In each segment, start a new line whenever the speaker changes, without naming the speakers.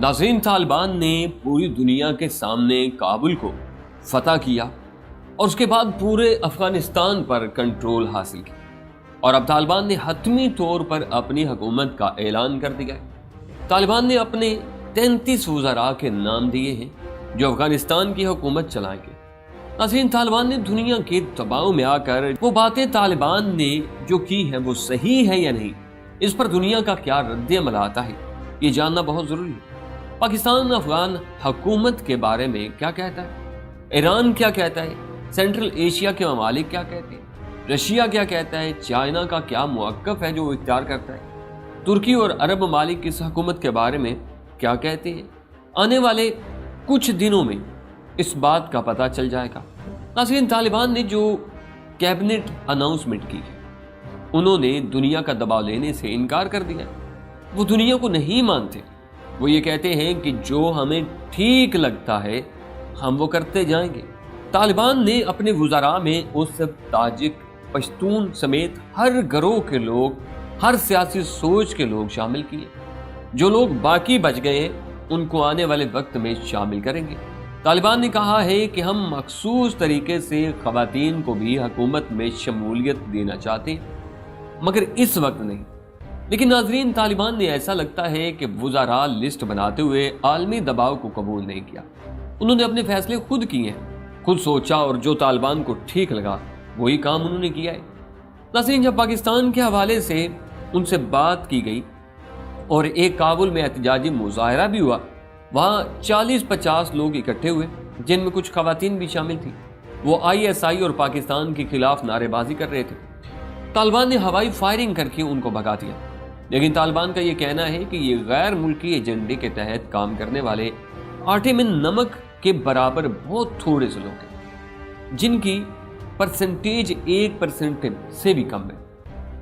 ناظرین، طالبان نے پوری دنیا کے سامنے کابل کو فتح کیا اور اس کے بعد پورے افغانستان پر کنٹرول حاصل کیا، اور اب طالبان نے حتمی طور پر اپنی حکومت کا اعلان کر دیا ہے۔ طالبان نے اپنے 33 وزراء کے نام دیے ہیں جو افغانستان کی حکومت چلائیں گے۔ ناظرین، طالبان نے دنیا کے دباؤ میں آ کر وہ باتیں طالبان نے جو کی ہیں وہ صحیح ہے یا نہیں، اس پر دنیا کا کیا رد عمل آتا ہے، یہ جاننا بہت ضروری ہے۔ پاکستان افغان حکومت کے بارے میں کیا کہتا ہے، ایران کیا کہتا ہے، سینٹرل ایشیا کے ممالک کیا کہتے ہیں، رشیا کیا کہتا ہے، چائنا کا کیا موقف ہے جو وہ اختیار کرتا ہے، ترکی اور عرب ممالک اس حکومت کے بارے میں کیا کہتے ہیں، آنے والے کچھ دنوں میں اس بات کا پتہ چل جائے گا۔ ناظرین، طالبان نے جو کیبنٹ اناؤنسمنٹ کی ہے، انہوں نے دنیا کا دباؤ لینے سے انکار کر دیا۔ وہ دنیا کو نہیں مانتے، وہ یہ کہتے ہیں کہ جو ہمیں ٹھیک لگتا ہے ہم وہ کرتے جائیں گے۔ طالبان نے اپنے وزراء میں ازبک، تاجک، پشتون سمیت ہر گروہ کے لوگ، ہر سیاسی سوچ کے لوگ شامل کیے۔ جو لوگ باقی بچ گئے ان کو آنے والے وقت میں شامل کریں گے۔ طالبان نے کہا ہے کہ ہم مخصوص طریقے سے خواتین کو بھی حکومت میں شمولیت دینا چاہتے ہیں، مگر اس وقت نہیں۔ لیکن ناظرین، طالبان نے ایسا لگتا ہے کہ وزراء لسٹ بناتے ہوئے عالمی دباؤ کو قبول نہیں کیا۔ انہوں نے اپنے فیصلے خود کیے ہیں، خود سوچا، اور جو طالبان کو ٹھیک لگا وہی کام انہوں نے کیا ہے۔ ناظرین، جب پاکستان کے حوالے سے ان سے بات کی گئی اور ایک کابل میں احتجاجی مظاہرہ بھی ہوا، وہاں 40-50 لوگ اکٹھے ہوئے جن میں کچھ خواتین بھی شامل تھیں۔ وہ ISI اور پاکستان کے خلاف نعرے بازی کر رہے تھے۔ طالبان نے ہوائی فائرنگ کر کے ان کو بھگا دیا، لیکن طالبان کا یہ کہنا ہے کہ یہ غیر ملکی ایجنڈے کے تحت کام کرنے والے آٹے میں نمک کے برابر بہت تھوڑے سے لوگ ہیں جن کی پرسنٹیج 1% سے بھی کم ہے۔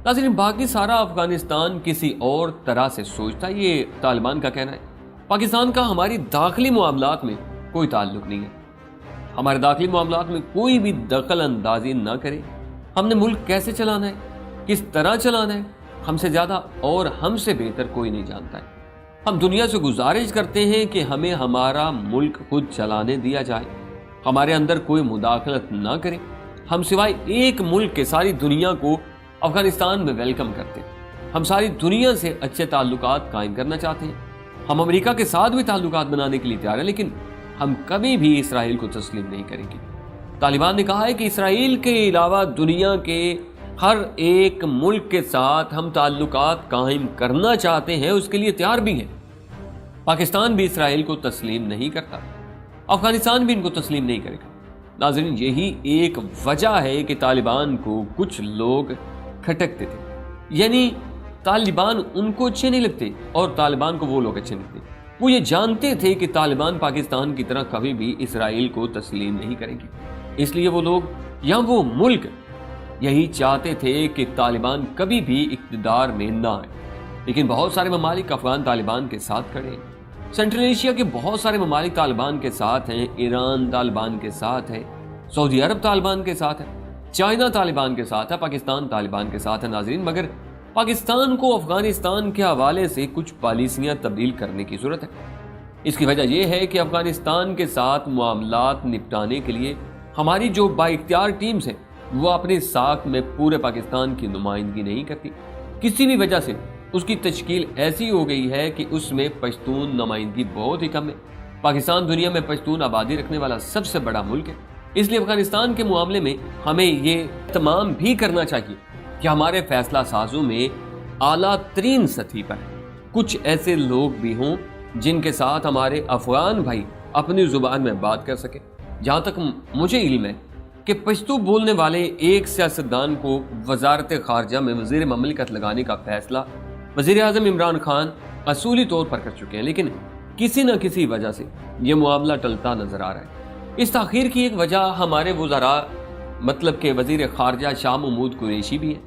ناظرین، باقی سارا افغانستان کسی اور طرح سے سوچتا ہے، یہ طالبان کا کہنا ہے۔ پاکستان کا ہماری داخلی معاملات میں کوئی تعلق نہیں ہے، ہمارے داخلی معاملات میں کوئی بھی دخل اندازی نہ کرے۔ ہم نے ملک کیسے چلانا ہے، کس طرح چلانا ہے، ہم سے زیادہ اور ہم سے بہتر کوئی نہیں جانتا ہے۔ ہم دنیا سے گزارش کرتے ہیں کہ ہمیں ہمارا ملک خود چلانے دیا جائے، ہمارے اندر کوئی مداخلت نہ کرے۔ ہم سوائے ایک ملک کے ساری دنیا کو افغانستان میں ویلکم کرتے ہیں۔ ہم ساری دنیا سے اچھے تعلقات قائم کرنا چاہتے ہیں۔ ہم امریکہ کے ساتھ بھی تعلقات بنانے کے لیے تیار ہیں، لیکن ہم کبھی بھی اسرائیل کو تسلیم نہیں کریں گے۔ طالبان نے کہا ہے کہ اسرائیل کے علاوہ دنیا کے ہر ایک ملک کے ساتھ ہم تعلقات قائم کرنا چاہتے ہیں، اس کے لیے تیار بھی ہیں۔ پاکستان بھی اسرائیل کو تسلیم نہیں کرتا، افغانستان بھی ان کو تسلیم نہیں کرے گا۔ ناظرین، یہی ایک وجہ ہے کہ طالبان کو کچھ لوگ کھٹکتے تھے، یعنی طالبان ان کو اچھے نہیں لگتے اور طالبان کو وہ لوگ اچھے نہیں لگتے۔ وہ یہ جانتے تھے کہ طالبان پاکستان کی طرح کبھی بھی اسرائیل کو تسلیم نہیں کرے گی، اس لیے وہ لوگ یا وہ ملک یہی چاہتے تھے کہ طالبان کبھی بھی اقتدار میں نہ آئے۔ لیکن بہت سارے ممالک افغان طالبان کے ساتھ کھڑے ہیں۔ سینٹرل ایشیا کے بہت سارے ممالک طالبان کے ساتھ ہیں، ایران طالبان کے ساتھ ہے، سعودی عرب طالبان کے ساتھ ہے، چائنا طالبان کے ساتھ ہے، پاکستان طالبان کے ساتھ ہے۔ ناظرین، مگر پاکستان کو افغانستان کے حوالے سے کچھ پالیسیاں تبدیل کرنے کی ضرورت ہے۔ اس کی وجہ یہ ہے کہ افغانستان کے ساتھ معاملات نپٹانے کے لیے ہماری جو با اختیار ٹیمز ہیں وہ اپنی ساکھ میں پورے پاکستان کی نمائندگی نہیں کرتی۔ کسی بھی وجہ سے اس کی تشکیل ایسی ہو گئی ہے کہ اس میں پشتون نمائندگی بہت ہی کم ہے۔ پاکستان دنیا میں پشتون آبادی رکھنے والا سب سے بڑا ملک ہے، اس لیے افغانستان کے معاملے میں ہمیں یہ اہتمام بھی کرنا چاہیے کہ ہمارے فیصلہ سازوں میں اعلیٰ ترین سطح پر کچھ ایسے لوگ بھی ہوں جن کے ساتھ ہمارے افغان بھائی اپنی زبان میں بات کر سکیں۔ جہاں تک مجھے علم ہے کہ پشتو بولنے والے ایک سیاستدان کو وزارت خارجہ میں وزیر مملکت لگانے کا فیصلہ وزیر اعظم عمران خان اصولی طور پر کر چکے ہیں، لیکن کسی نہ کسی وجہ سے یہ معاملہ ٹلتا نظر آ رہا ہے۔ اس تاخیر کی ایک وجہ ہمارے وزراء مطلب کہ وزیر خارجہ شاہ محمود قریشی بھی ہے۔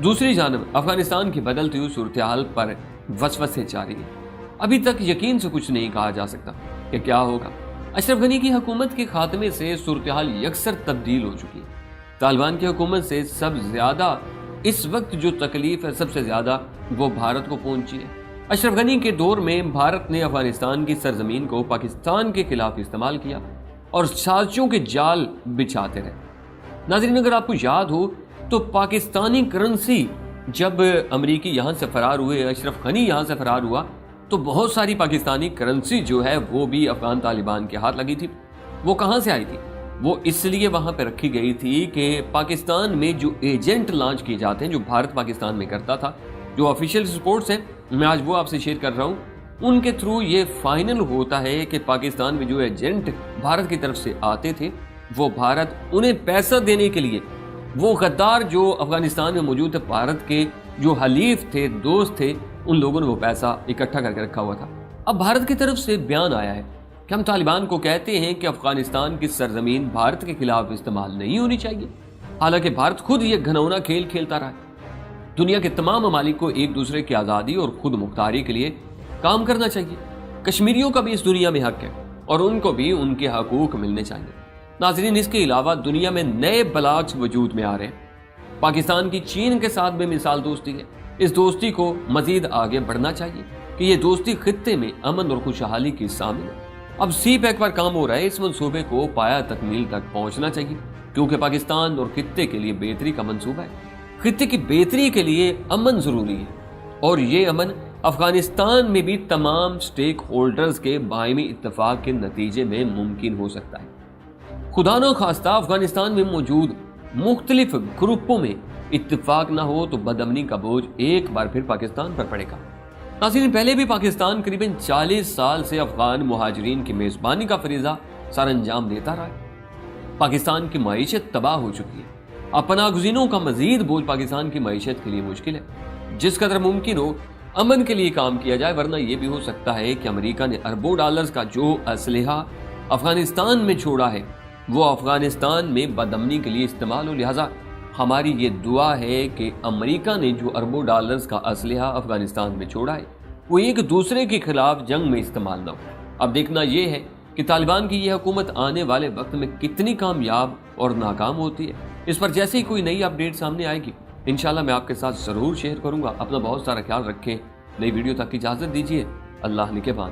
دوسری جانب افغانستان کی بدلتی ہوئی صورتحال پر وسوسے جاری ہیں۔ ابھی تک یقین سے کچھ نہیں کہا جا سکتا کہ کیا ہوگا۔ اشرف غنی کی حکومت کے خاتمے سے صورتحال یکسر تبدیل ہو چکی ہے۔ طالبان کی حکومت سے سب زیادہ اس وقت جو تکلیف ہے، سب سے زیادہ وہ بھارت کو پہنچی ہے۔ اشرف غنی کے دور میں بھارت نے افغانستان کی سرزمین کو پاکستان کے خلاف استعمال کیا اور سازشوں کے جال بچھاتے رہے۔ ناظرین، اگر آپ کو یاد ہو تو پاکستانی کرنسی جب امریکی یہاں سے فرار ہوئے، اشرف غنی یہاں سے فرار ہوا، تو بہت ساری پاکستانی کرنسی جو ہے وہ بھی افغان طالبان کے ہاتھ لگی تھی۔ وہ کہاں سے آئی تھی؟ وہ اس لیے وہاں پہ رکھی گئی تھی کہ پاکستان میں جو ایجنٹ لانچ کیے جاتے ہیں، جو بھارت پاکستان میں کرتا تھا، جو آفیشیل سپورٹس ہیں، میں آج وہ آپ سے شیئر کر رہا ہوں، ان کے تھرو یہ فائنل ہوتا ہے کہ پاکستان میں جو ایجنٹ بھارت کی طرف سے آتے تھے، وہ بھارت انہیں پیسہ دینے کے لیے، وہ غدار جو افغانستان میں موجود تھے، بھارت کے جو حلیف تھے، دوست تھے، ان لوگوں نے وہ پیسہ اکٹھا کر کے رکھا ہوا تھا۔ اب بھارت کی طرف سے بیان آیا ہے کہ ہم طالبان کو کہتے ہیں کہ افغانستان کی سرزمین بھارت کے خلاف استعمال نہیں ہونی چاہیے، حالانکہ بھارت خود یہ گھنونا کھیل کھیلتا رہا ہے۔ دنیا کے تمام ممالک کو ایک دوسرے کی آزادی اور خود مختاری کے لیے کام کرنا چاہیے۔ کشمیریوں کا بھی اس دنیا میں حق ہے اور ان کو بھی ان کے حقوق ملنے چاہیے۔ ناظرین، اس کے علاوہ دنیا میں نئے بلاکس وجود میں آ رہے ہیں۔ پاکستان کی چین کے ساتھ بے مثال دوستی ہے۔ اس دوستی کو مزید آگے بڑھنا چاہیے کہ یہ دوستی خطے میں امن اور خوشحالی کی شامل ہے۔ اب سی پیک پر کام ہو رہا ہے، اس منصوبے کو پایہ تکمیل تک پہنچنا چاہیے، کیونکہ پاکستان اور خطے کے لیے بہتری کا منصوبہ ہے۔ خطے کی بہتری کے لیے امن ضروری ہے، اور یہ امن افغانستان میں بھی تمام سٹیک ہولڈرز کے باہمی اتفاق کے نتیجے میں ممکن ہو سکتا ہے۔ خدا نہ خواستہ افغانستان میں موجود مختلف گروپوں میں اتفاق نہ ہو تو بدامنی کا بوجھ ایک بار پھر پاکستان پر پڑے گا۔ ناظرین، پہلے بھی پاکستان قریباً 40 سال سے افغان مہاجرین کی میزبانی کا فریضہ سر انجام دیتا رہا ہے۔ پاکستان کی معیشت تباہ ہو چکی ہے۔ اب پناہ گزینوں کا مزید بوجھ پاکستان کی معیشت کے لیے مشکل ہے۔ جس قدر ممکن ہو امن کے لیے کام کیا جائے، ورنہ یہ بھی ہو سکتا ہے کہ امریکہ نے اربوں ڈالرز کا جو اسلحہ افغانستان میں چھوڑا ہے وہ افغانستان میں بدامنی کے لیے استعمال ہو۔ لہٰذا ہماری یہ دعا ہے کہ امریکہ نے جو اربوں ڈالرز کا اسلحہ افغانستان میں چھوڑا ہے وہ ایک دوسرے کے خلاف جنگ میں استعمال نہ ہو۔ اب دیکھنا یہ ہے کہ طالبان کی یہ حکومت آنے والے وقت میں کتنی کامیاب اور ناکام ہوتی ہے۔ اس پر جیسے ہی کوئی نئی اپڈیٹ سامنے آئے گی، انشاءاللہ میں آپ کے ساتھ ضرور شیئر کروں گا۔ اپنا بہت سارا خیال رکھیں۔ نئی ویڈیو تک کی اجازت دیجیے۔ اللہ نگہبان۔